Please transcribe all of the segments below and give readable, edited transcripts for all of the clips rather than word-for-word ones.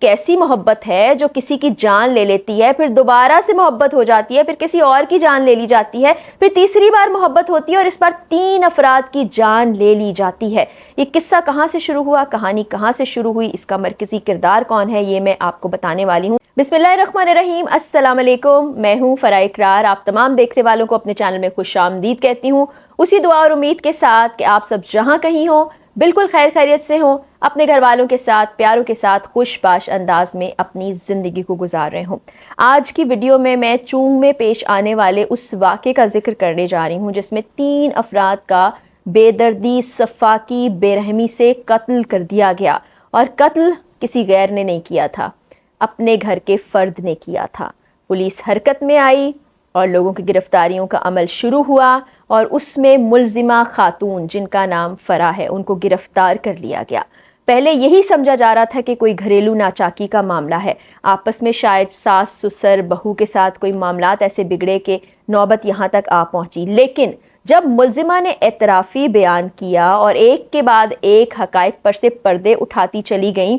कैसी मोहब्बत है जो किसी की जान ले लेती है, फिर दोबारा से मोहब्बत हो जाती है, फिर किसी और की जान ले ली जाती है, फिर तीसरी बार मोहब्बत होती है और इस बार 3 अफराद की जान ले ली जाती है। ये किस्सा कहाँ से शुरू हुआ, कहानी कहाँ से शुरू हुई, इसका मरकजी किरदार कौन है, ये मैं आपको बताने वाली हूँ। बिस्मिल्लाहिर्रहमानिर्रहीम, अस्सलाम वालेकुम। मैं हूँ फराह इकरार। आप तमाम देखने वालों को अपने चैनल में खुश आमदीद कहती हूँ, उसी दुआ और उम्मीद के साथ कि आप सब जहाँ कहीं हो बिल्कुल खैर खैरियत से हों, अपने घर वालों के साथ, प्यारों के साथ खुशबाश अंदाज में अपनी ज़िंदगी को गुजार रहे हों। आज की वीडियो में मैं चूंग में पेश आने वाले उस वाक़े का जिक्र करने जा रही हूँ जिसमें 3 अफराद का बेदर्दी, सफाकी, बेरहमी से कत्ल कर दिया गया। और कत्ल किसी गैर ने नहीं किया था, अपने घर के फ़र्द ने किया था। पुलिस हरकत में आई और लोगों की गिरफ्तारियों का अमल शुरू हुआ और उसमें मुल्जिमा खातून जिनका नाम फराह है उनको गिरफ्तार कर लिया गया। पहले यही समझा जा रहा था कि कोई घरेलू नाचाकी का मामला है, आपस में शायद सास ससुर बहू के साथ कोई मामलात ऐसे बिगड़े कि नौबत यहाँ तक आ पहुँची। लेकिन जब मुल्जिमा ने एतराफ़ी बयान किया और एक के बाद एक हक़ाइक़ पर से पर्दे उठाती चली गई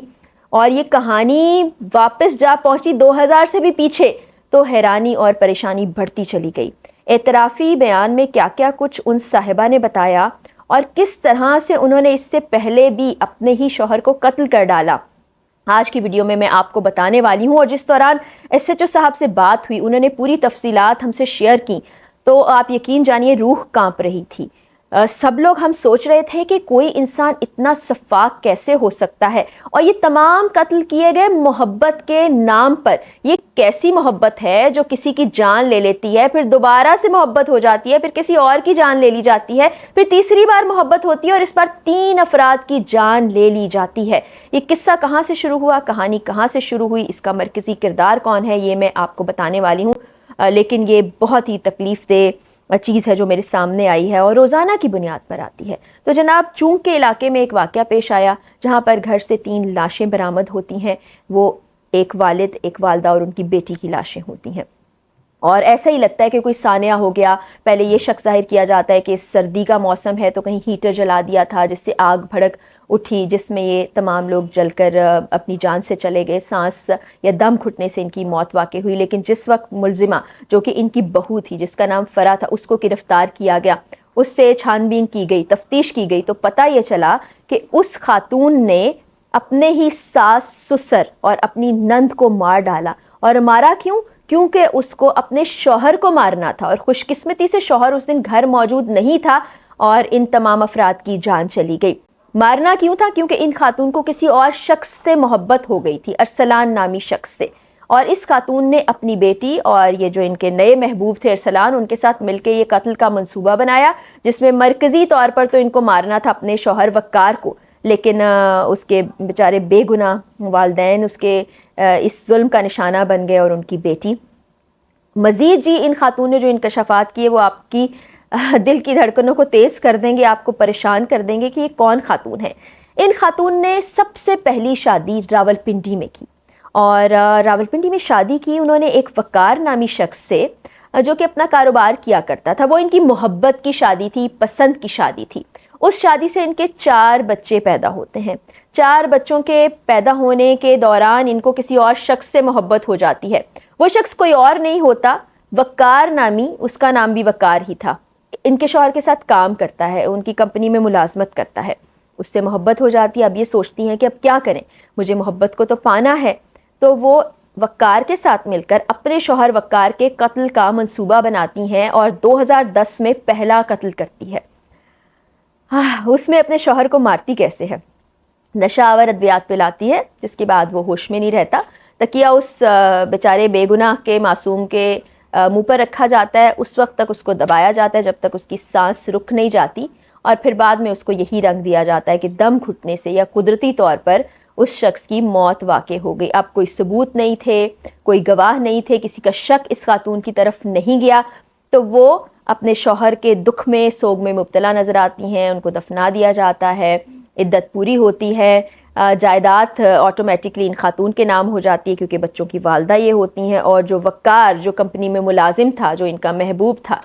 और ये कहानी वापस जा पहुँची 2000 से भी पीछे, तो हैरानी और परेशानी बढ़ती चली गई। एतराफ़ी बयान में क्या क्या कुछ उन साहिबा ने बताया और किस तरह से उन्होंने इससे पहले भी अपने ही शौहर को कत्ल कर डाला, आज की वीडियो में मैं आपको बताने वाली हूँ। और जिस दौरान SHO साहब से बात हुई, उन्होंने पूरी तफसीलात हमसे शेयर की, तो आप यकीन जानिए रूह कांप रही थी। सब लोग हम सोच रहे थे कि कोई इंसान इतना सफाक कैसे हो सकता है, और ये तमाम कत्ल किए गए मोहब्बत के नाम पर। ये कैसी मोहब्बत है जो किसी की जान ले लेती है, फिर दोबारा से मोहब्बत हो जाती है, फिर किसी और की जान ले ली जाती है, फिर तीसरी बार मोहब्बत होती है और इस बार 3 अफराद की जान ले ली जाती है। ये किस्सा कहाँ से शुरू हुआ, कहानी कहाँ से शुरू हुई, इसका मरकजी किरदार कौन है, ये मैं आपको बताने वाली हूँ। लेकिन ये बहुत ही तकलीफ दे चीज़ है जो मेरे सामने आई है और रोज़ाना की बुनियाद पर आती है। तो जनाब, चूंग के इलाके में एक वाक़या पेश आया जहाँ पर घर से 3 लाशें बरामद होती हैं। वो एक वालिद, एक वालदा और उनकी बेटी की लाशें होती हैं। और ऐसा ही लगता है कि कोई सानिया हो गया। पहले ये शक जाहिर किया जाता है कि सर्दी का मौसम है तो कहीं हीटर जला दिया था जिससे आग भड़क उठी, जिसमें ये तमाम लोग जलकर अपनी जान से चले गए। सांस या दम घुटने से इनकी मौत वाक़ई हुई। लेकिन जिस वक्त मुल्जिमा, जो कि इनकी बहू थी जिसका नाम फराह था, उसको गिरफ़्तार किया गया, उससे छानबीन की गई, तफ्तीश की गई, तो पता ये चला कि उस खातून ने अपने ही सास ससुर और अपनी नंद को मार डाला। और मारा क्यों? क्योंकि उसको अपने शौहर को मारना था और खुशकिस्मती से शौहर उस दिन घर मौजूद नहीं था और इन तमाम अफराद की जान चली गई। मारना क्यों था? क्योंकि इन खातून को किसी और शख्स से मोहब्बत हो गई थी, अरसलान नामी शख्स से। और इस खातून ने अपनी बेटी और ये जो इनके नए महबूब थे अरसलान, उनके साथ मिलकर ये कत्ल का मंसूबा बनाया, जिसमें मरकज़ी तौर पर तो इनको मारना था अपने शौहर वक्कार को, लेकिन उसके बेचारे बेगुनाह वालिदैन उसके इस जुल्म का निशाना बन गए और उनकी बेटी। मज़ीद जी, इन खातून ने जो इंकशाफात किए वो आपकी दिल की धड़कनों को तेज़ कर देंगे, आपको परेशान कर देंगे कि ये कौन खातून है। इन खातून ने सबसे पहली शादी रावलपिंडी में की और रावलपिंडी में शादी की उन्होंने एक वकार नामी शख्स से, जो कि अपना कारोबार किया करता था। वो इनकी मोहब्बत की शादी थी, पसंद की शादी थी। उस शादी से इनके 4 बच्चे पैदा होते हैं। 4 बच्चों के पैदा होने के दौरान इनको किसी और शख्स से मोहब्बत हो जाती है। वो शख्स कोई और नहीं होता, वकार नामी, उसका नाम भी वकार ही था। इनके शौहर के साथ काम करता है, उनकी कंपनी में मुलाजमत करता है। उससे मोहब्बत हो जाती है। अब ये सोचती हैं कि अब क्या करें, मुझे मोहब्बत को तो पाना है। तो वो वकार के साथ मिलकर अपने शौहर वकार के कत्ल का मंसूबा बनाती हैं और 2010 में पहला कत्ल करती है। उसमें अपने शौहर को मारती कैसे है? नशावर अद्वियात पिलाती है, जिसके बाद वो होश में नहीं रहता। तकिया उस बेचारे बेगुनाह के मासूम के मुंह पर रखा जाता है, उस वक्त तक उसको दबाया जाता है जब तक उसकी सांस रुक नहीं जाती, और फिर बाद में उसको यही रंग दिया जाता है कि दम घुटने से या कुदरती तौर पर उस शख्स की मौत वाक़ई हो गई। अब कोई सबूत नहीं थे, कोई गवाह नहीं थे, किसी का शक इस खातून की तरफ नहीं गया, तो वो अपने शौहर के दुख में, सोग में मुब्तला नज़र आती हैं। उनको दफना दिया जाता है, इद्दत पूरी होती है, जायदाद ऑटोमेटिकली इन खातून के नाम हो जाती है क्योंकि बच्चों की वालदा ये होती हैं। और जो वकार, जो कंपनी में मुलाजिम था, जो इनका महबूब था,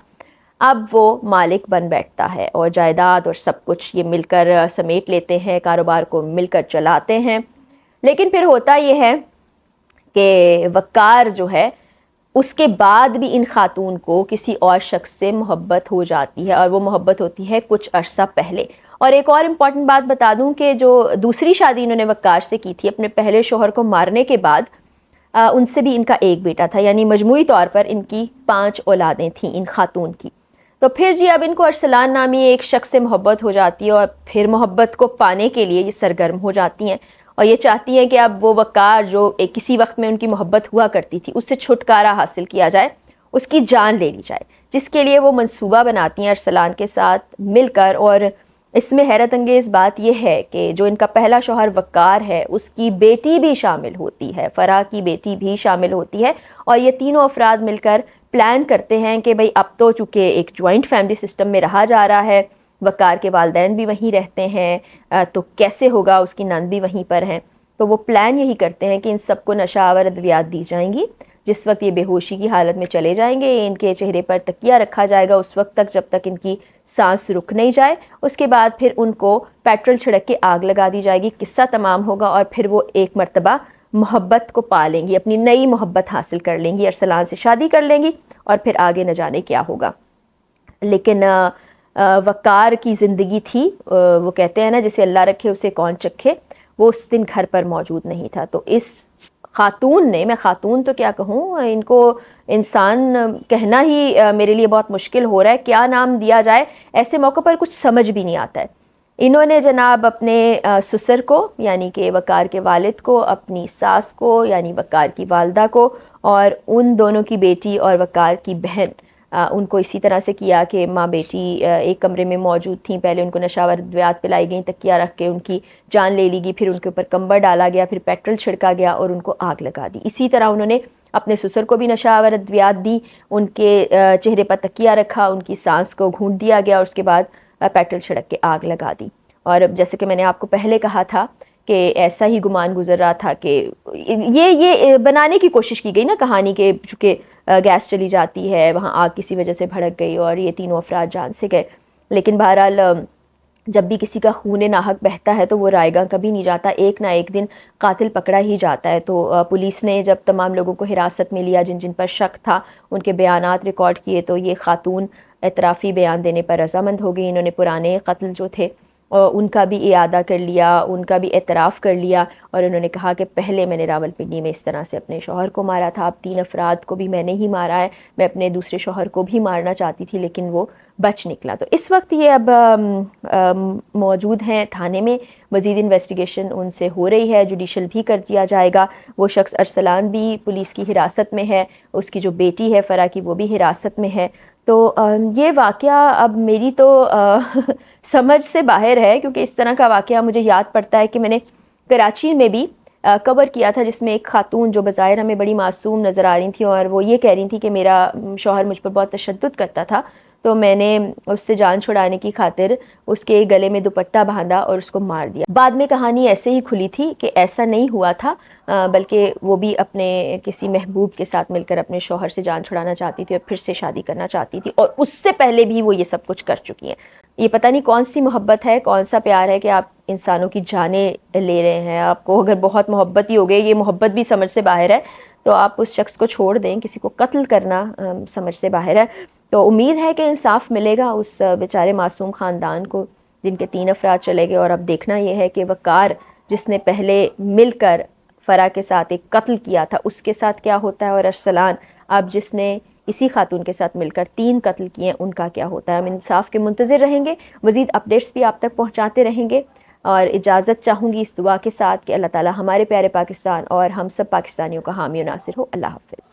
अब वो मालिक बन बैठता है और जायदाद और सब कुछ ये मिलकर समेट लेते हैं, कारोबार को मिलकर चलाते हैं। لیکن پھر ہوتا یہ ہے کہ وقار جو ہے اس کے بعد بھی ان خاتون کو کسی اور شخص سے محبت ہو جاتی ہے، اور وہ محبت ہوتی ہے کچھ عرصہ پہلے۔ اور ایک اور امپورٹنٹ بات بتا دوں کہ جو دوسری شادی انہوں نے وقار سے کی تھی اپنے پہلے شوہر کو مارنے کے بعد، ان سے بھی ان کا ایک بیٹا تھا، یعنی مجموعی طور پر ان کی 5 اولادیں تھیں ان خاتون کی۔ تو پھر جی اب ان کو ارسلان نامی ایک شخص سے محبت ہو جاتی ہے، اور پھر محبت کو پانے کے لیے یہ سرگرم ہو جاتی ہیں، اور یہ چاہتی ہیں کہ اب وہ وقار جو کسی وقت میں ان کی محبت ہوا کرتی تھی اس سے چھٹکارا حاصل کیا جائے، اس کی جان لے لی جائے، جس کے لیے وہ منصوبہ بناتی ہیں ارسلان کے ساتھ مل کر۔ اور اس میں حیرت انگیز بات یہ ہے کہ جو ان کا پہلا شوہر وقار ہے اس کی بیٹی بھی شامل ہوتی ہے، فرح کی بیٹی بھی شامل ہوتی ہے، اور یہ تینوں افراد مل کر پلان کرتے ہیں کہ بھئی اب تو چونکہ ایک جوائنٹ فیملی سسٹم میں رہا جا رہا ہے، وقار کے والدین بھی وہیں رہتے ہیں، تو کیسے ہوگا، اس کی نند بھی وہیں پر ہیں، تو وہ پلان یہی کرتے ہیں کہ ان سب کو نشہ آور ادویات دی جائیں گی، جس وقت یہ بے ہوشی کی حالت میں چلے جائیں گے ان کے چہرے پر تکیہ رکھا جائے گا اس وقت تک جب تک ان کی سانس رک نہیں جائے، اس کے بعد پھر ان کو پیٹرول چھڑک کے آگ لگا دی جائے گی، قصہ تمام ہوگا، اور پھر وہ ایک مرتبہ محبت کو پا لیں گی، اپنی نئی محبت حاصل کر لیں گی، ارسلان سے شادی کر لیں گی، اور پھر آگے نہ جانے کیا ہوگا۔ لیکن وقار کی زندگی تھی، وہ کہتے ہیں نا جسے اللہ رکھے اسے کون چکھے، وہ اس دن گھر پر موجود نہیں تھا۔ تو اس خاتون نے، میں خاتون تو کیا کہوں، ان کو انسان کہنا ہی میرے لیے بہت مشکل ہو رہا ہے، کیا نام دیا جائے، ایسے موقع پر کچھ سمجھ بھی نہیں آتا ہے۔ انہوں نے جناب اپنے سسر کو یعنی کہ وقار کے والد کو، اپنی ساس کو یعنی وقار کی والدہ کو، اور ان دونوں کی بیٹی اور وقار کی بہن، ان کو اسی طرح سے کیا کہ ماں بیٹی ایک کمرے میں موجود تھیں، پہلے ان کو نشہ آور ادویات پلائی گئیں، تکیہ رکھ کے ان کی جان لے لی گئی، پھر ان کے اوپر کمبر ڈالا گیا، پھر پیٹرول چھڑکا گیا اور ان کو آگ لگا دی۔ اسی طرح انہوں نے اپنے سسر کو بھی نشہ آور ادویات دی، ان کے چہرے پر تکیہ رکھا، ان کی سانس کو گھونٹ دیا گیا، اور اس کے بعد پیٹرول چھڑک کے آگ لگا دی۔ اور جیسے کہ میں نے آپ کو پہلے کہا تھا کہ ایسا ہی گمان گزر رہا تھا کہ یہ بنانے کی کوشش کی گئی نا کہانی کہ چونکہ گیس چلی جاتی ہے، وہاں آگ کسی وجہ سے بھڑک گئی اور یہ تینوں افراد جان سے گئے، لیکن بہرحال جب بھی کسی کا خون ناحق بہتا ہے تو وہ رائے گاں کبھی نہیں جاتا، ایک نہ ایک دن قاتل پکڑا ہی جاتا ہے۔ تو پولیس نے جب تمام لوگوں کو حراست میں لیا جن پر شک تھا، ان کے بیانات ریکارڈ کیے، تو یہ خاتون اعترافی بیان دینے پر رضامند ہو گئی۔ انہوں نے پرانے قتل جو تھے ان کا بھی اعادہ کر لیا، ان کا بھی اعتراف کر لیا، اور انہوں نے کہا کہ پہلے میں نے راول پنڈی میں اس طرح سے اپنے شوہر کو مارا تھا، اب 3 افراد کو بھی میں نے ہی مارا ہے، میں اپنے دوسرے شوہر کو بھی مارنا چاہتی تھی لیکن وہ بچ نکلا۔ تو اس وقت یہ اب موجود ہیں تھانے میں، مزید انویسٹیگیشن ان سے ہو رہی ہے، جوڈیشل بھی کر دیا جائے گا۔ وہ شخص ارسلان بھی پولیس کی حراست میں ہے، اس کی جو بیٹی ہے فرح کی وہ بھی حراست میں ہے۔ تو یہ واقعہ اب میری تو سمجھ سے باہر ہے، کیونکہ اس طرح کا واقعہ مجھے یاد پڑتا ہے کہ میں نے کراچی میں بھی کور کیا تھا، جس میں ایک خاتون جو بظاہر ہمیں بڑی معصوم نظر آ رہی تھی اور وہ یہ کہہ رہی تھی کہ میرا شوہر مجھ پر بہت تشدد کرتا تھا، تو میں نے اس سے جان چھڑانے کی خاطر اس کے گلے میں دوپٹہ باندھا اور اس کو مار دیا۔ بعد میں کہانی ایسے ہی کھلی تھی کہ ایسا نہیں ہوا تھا، بلکہ وہ بھی اپنے کسی محبوب کے ساتھ مل کر اپنے شوہر سے جان چھڑانا چاہتی تھی اور پھر سے شادی کرنا چاہتی تھی، اور اس سے پہلے بھی وہ یہ سب کچھ کر چکی ہیں۔ یہ پتہ نہیں کون سی محبت ہے، کون سا پیار ہے کہ آپ انسانوں کی جانیں لے رہے ہیں۔ آپ کو اگر بہت محبت ہی ہو گئی، یہ محبت بھی سمجھ سے باہر ہے، تو آپ اس شخص کو چھوڑ دیں، کسی کو قتل کرنا سمجھ سے باہر ہے۔ تو امید ہے کہ انصاف ملے گا اس بیچارے معصوم خاندان کو جن کے 3 افراد چلے گئے، اور اب دیکھنا یہ ہے کہ وقار جس نے پہلے مل کر فرح کے ساتھ ایک قتل کیا تھا اس کے ساتھ کیا ہوتا ہے، اور ارسلان اب جس نے اسی خاتون کے ساتھ مل کر 3 قتل کیے ان کا کیا ہوتا ہے۔ ہم انصاف کے منتظر رہیں گے، مزید اپڈیٹس بھی آپ تک پہنچاتے رہیں گے، اور اجازت چاہوں گی اس دعا کے ساتھ کہ اللہ تعالی ہمارے پیارے پاکستان اور ہم سب پاکستانیوں کا حامی و ناصر ہو۔ اللہ حافظ۔